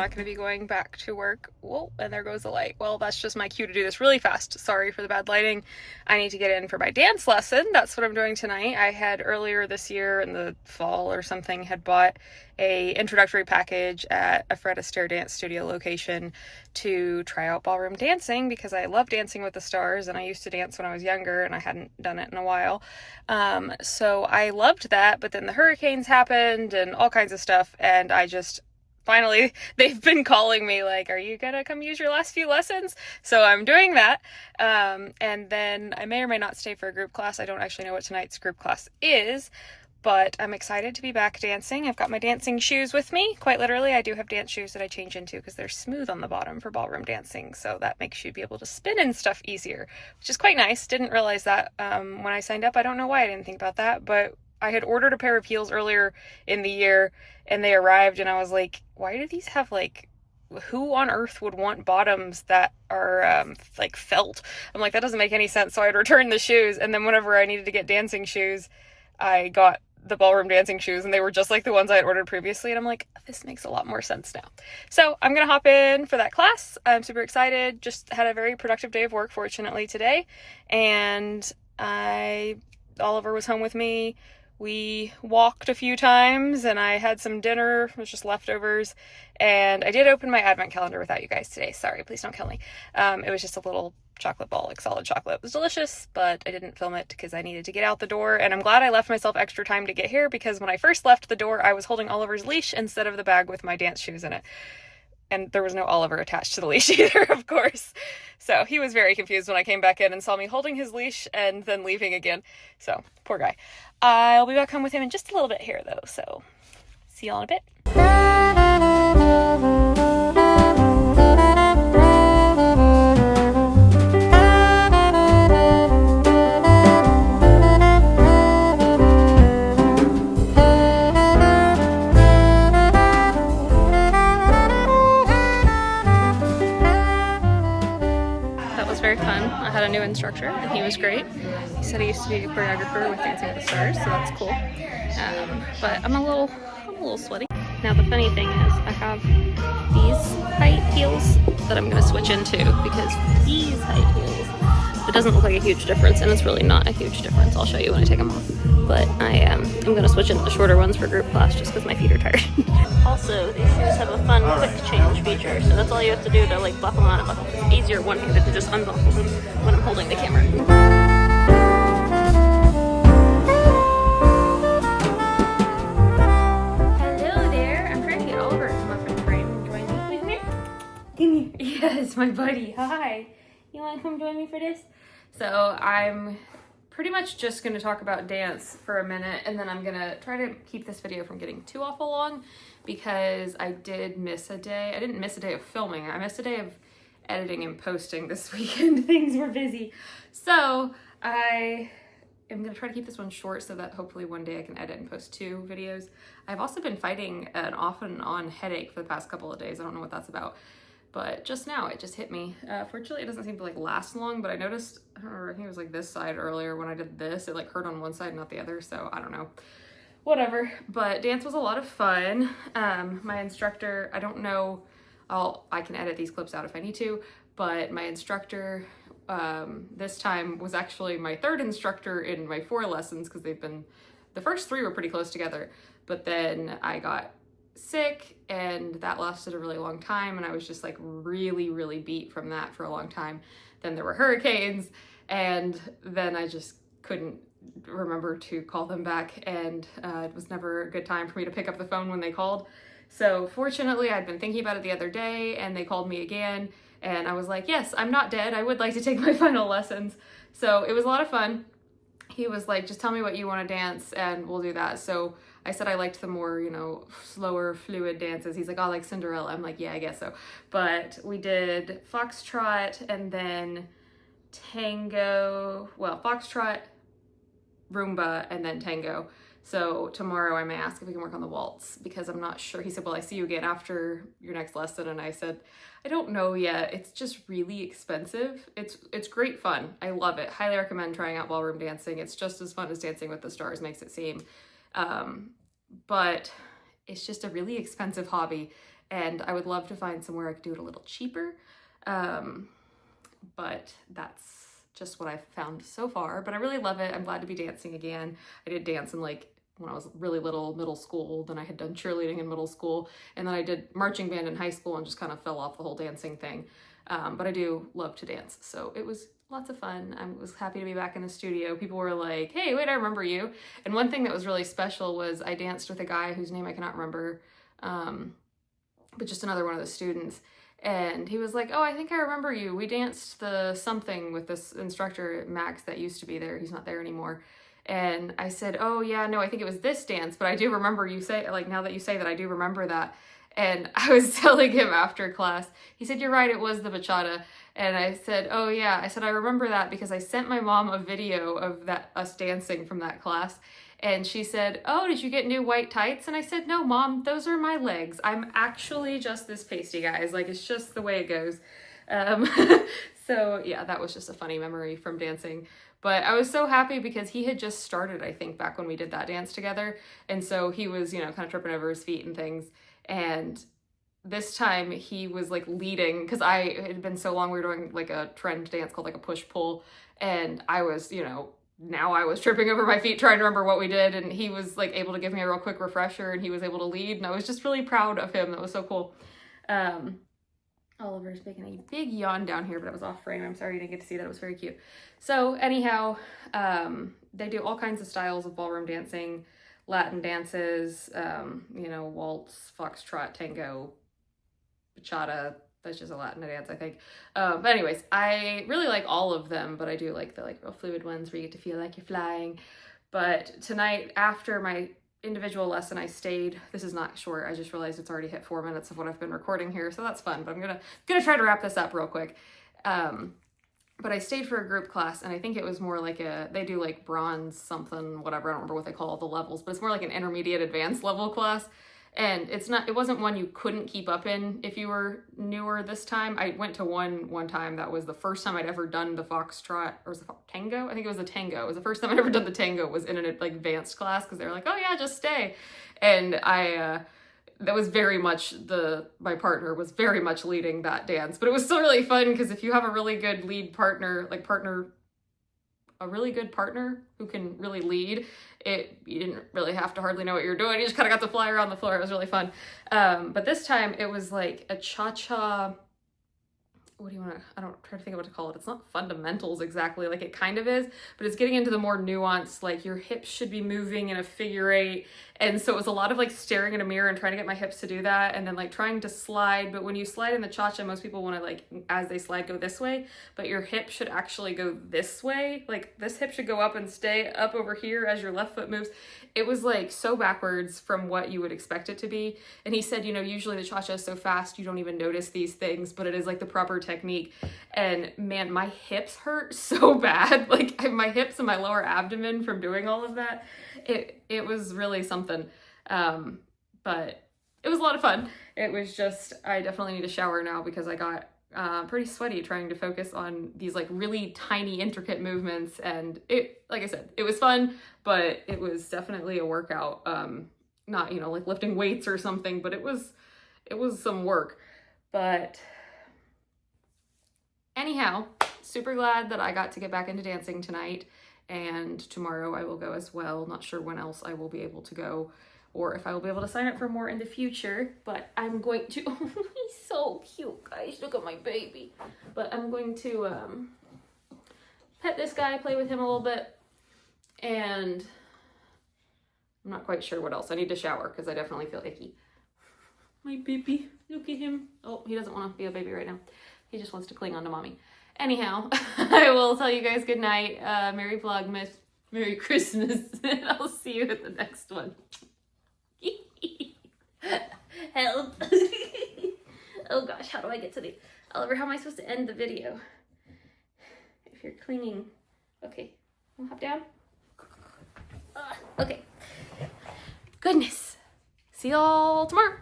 not going to be going back to work. Whoa, and there goes the light. Well, that's just my cue to do this really fast. Sorry for the bad lighting. I need to get in for my dance lesson. That's what I'm doing tonight. I had earlier this year in the fall or something had bought a introductory package at a Fred Astaire dance studio location to try out ballroom dancing because I love Dancing with the Stars and I used to dance when I was younger and I hadn't done it in a while. So I loved that, but then the hurricanes happened and all kinds of stuff, and I just finally, they've been calling me like, are you gonna come use your last few lessons? So I'm doing that. And then I may or may not stay for a group class. I don't actually know what tonight's group class is, but I'm excited to be back dancing. I've got my dancing shoes with me. Quite literally, I do have dance shoes that I change into because they're smooth on the bottom for ballroom dancing. So that makes you be able to spin and stuff easier, which is quite nice. Didn't realize that when I signed up. I don't know why I didn't think about that, but I had ordered a pair of heels earlier in the year and they arrived and I was like, why do these have like, who on earth would want bottoms that are like felt? I'm like, that doesn't make any sense. So I'd return the shoes, and then whenever I needed to get dancing shoes, I got the ballroom dancing shoes and they were just like the ones I had ordered previously, and I'm like, this makes a lot more sense now. So I'm gonna hop in for that class. I'm super excited. Just had a very productive day of work, fortunately, today, and Oliver was home with me. We walked a few times and I had some dinner. It was just leftovers. And I did open my advent calendar without you guys today. Sorry, please don't kill me. It was just a little chocolate ball, like solid chocolate. It was delicious, but I didn't film it because I needed to get out the door. And I'm glad I left myself extra time to get here because when I first left the door, I was holding Oliver's leash instead of the bag with my dance shoes in it. And there was no Oliver attached to the leash either, of course. So he was very confused when I came back in and saw me holding his leash and then leaving again. So, poor guy. I'll be back home with him in just a little bit here, though. So, see y'all in a bit. Very fun. I had a new instructor and he was great. He said he used to be a choreographer with Dancing with the Stars, so that's cool. But I'm a little sweaty. Now the funny thing is I have these height heels that I'm going to switch into because these height heels, it doesn't look like a huge difference, and it's really not a huge difference. I'll show you when I take them off. But I'm going to switch into the shorter ones for group class just because my feet are tired. Also, these shoes have a fun quick change feature, so that's all you have to do to like buckle on and buckle. It's easier one-handed to just unbuckle them when I'm holding the camera. Hello there. I'm trying to get Oliver to come up in frame and join me. Come here. Come here. Yes, my buddy. Hi. You want to come join me for this? So I'm pretty much just going to talk about dance for a minute, and then I'm going to try to keep this video from getting too awful long because I did miss a day. I didn't miss a day of filming. I missed a day of editing and posting this weekend. Things were busy. So I am going to try to keep this one short so that hopefully one day I can edit and post 2 videos. I've also been fighting an off and on headache for the past couple of days. I don't know what that's about. But just now it just hit me. Fortunately, it doesn't seem to like last long, but I noticed, I don't remember, I think it was like this side earlier when I did this, it like hurt on one side, not the other. So I don't know, whatever. But dance was a lot of fun. My instructor, I don't know, I can edit these clips out if I need to, but my instructor this time was actually my 3rd instructor in my 4 lessons because the first 3 were pretty close together, but then I got sick and that lasted a really long time and I was just like really beat from that for a long time. Then there were hurricanes and then I just couldn't remember to call them back, and it was never a good time for me to pick up the phone when they called. So fortunately I'd been thinking about it the other day and they called me again and I was like, yes, I'm not dead. I would like to take my final lessons. So it was a lot of fun. He was like, just tell me what you want to dance and we'll do that. So I said I liked the more, you know, slower, fluid dances. He's like, oh, like Cinderella. I'm like, yeah, I guess so. But we did foxtrot and then tango, well, foxtrot, Roomba, and then tango. So tomorrow I may ask if we can work on the waltz because I'm not sure. He said, well, I see you again after your next lesson. And I said, I don't know yet. It's just really expensive. It's great fun. I love it. Highly recommend trying out ballroom dancing. It's just as fun as Dancing with the Stars makes it seem. But it's just a really expensive hobby. and I would love to find somewhere I could do it a little cheaper. But that's just what I've found so far. But I really love it. I'm glad to be dancing again. I did dance in like when I was really little, middle school. Then I had done cheerleading in middle school, and then I did marching band in high school and just kind of fell off the whole dancing thing. But I do love to dance, so it was lots of fun. I was happy to be back in the studio. People were like, hey, wait, I remember you. And one thing that was really special was I danced with a guy whose name I cannot remember, but just another one of the students. And he was like, oh, I think I remember you. We danced the something with this instructor, Max, that used to be there. He's not there anymore. And I said, oh yeah, no, I think it was this dance, but I do remember you say, like, now that you say that, I do remember that. And I was telling him after class, he said, you're right, it was the bachata. And I said, oh yeah, I said, I remember that because I sent my mom a video of us dancing from that class. And she said, oh, did you get new white tights? And I said, no, Mom, those are my legs. I'm actually just this pasty, guys. Like, it's just the way it goes. So yeah, that was just a funny memory from dancing. But I was so happy because he had just started, I think, back when we did that dance together. And so he was, you know, kind of tripping over his feet and things. And this time he was like leading, because it had been so long we were doing like a trend dance called like a push-pull. And I was, you know, now I was tripping over my feet trying to remember what we did, and he was like able to give me a real quick refresher, and he was able to lead, and I was just really proud of him. That was so cool. Oliver's making a big yawn down here, but it was off frame. I'm sorry you didn't get to see that. It was very cute. So anyhow, they do all kinds of styles of ballroom dancing, Latin dances, you know, waltz, foxtrot, tango, bachata. That's just a Latin dance, I think. But anyways, I really like all of them, but I do like the real fluid ones where you get to feel like you're flying. But tonight, after my individual lesson, I stayed. This is not short. I just realized it's already hit 4 minutes of what I've been recording here, so that's fun. But I'm gonna try to wrap this up real quick. But I stayed for a group class, and I think it was more like they do like bronze something, whatever. I don't remember what they call the levels, but it's more like an intermediate advanced level class. And it wasn't one you couldn't keep up in if you were newer this time. I went to one time. That was the first time I'd ever done the foxtrot, or was it tango? I think it was the tango. It was the first time I'd ever done the tango, was in an like advanced class, because they were like, oh yeah, just stay. And that was very much my partner was very much leading that dance, but it was still really fun, because if you have a really good lead partner, a really good partner who can really lead, you didn't really have to hardly know what you're doing. You just kind of got to fly around the floor. It was really fun. But this time it was like a cha-cha, I don't try to think of what to call it. It's not fundamentals exactly, like it kind of is, but it's getting into the more nuanced, like your hips should be moving in a figure eight. And so it was a lot of like staring in a mirror and trying to get my hips to do that, and then like trying to slide. But when you slide in the cha-cha, most people want to, like, as they slide, go this way, but your hip should actually go this way. Like this hip should go up and stay up over here as your left foot moves. It was like so backwards from what you would expect it to be. And he said, you know, usually the cha-cha is so fast you don't even notice these things, but it is like the proper technique. And man, my hips hurt so bad. Like my hips and my lower abdomen from doing all of that. It was really something. But it was a lot of fun. It was just, I definitely need a shower now, because I got pretty sweaty trying to focus on these like really tiny intricate movements. And like I said, it was fun, but it was definitely a workout. Not, you know, like lifting weights or something, but it was some work. But anyhow, super glad that I got to get back into dancing tonight, and tomorrow I will go as well. Not sure when else I will be able to go, or if I will be able to sign up for more in the future, but I'm going to, he's so cute, guys, look at my baby. But I'm going to pet this guy, play with him a little bit, and I'm not quite sure what else. I need to shower, because I definitely feel icky. My baby, look at him. Oh, he doesn't want to be a baby right now. He just wants to cling on to mommy. Anyhow, I will tell you guys good night. Merry Vlogmas, Merry Christmas, and I'll see you at the next one. Help. Oh gosh, how do I get to the... Oliver, how am I supposed to end the video? If you're clinging. Okay, we'll hop down. Okay. Goodness. See y'all tomorrow.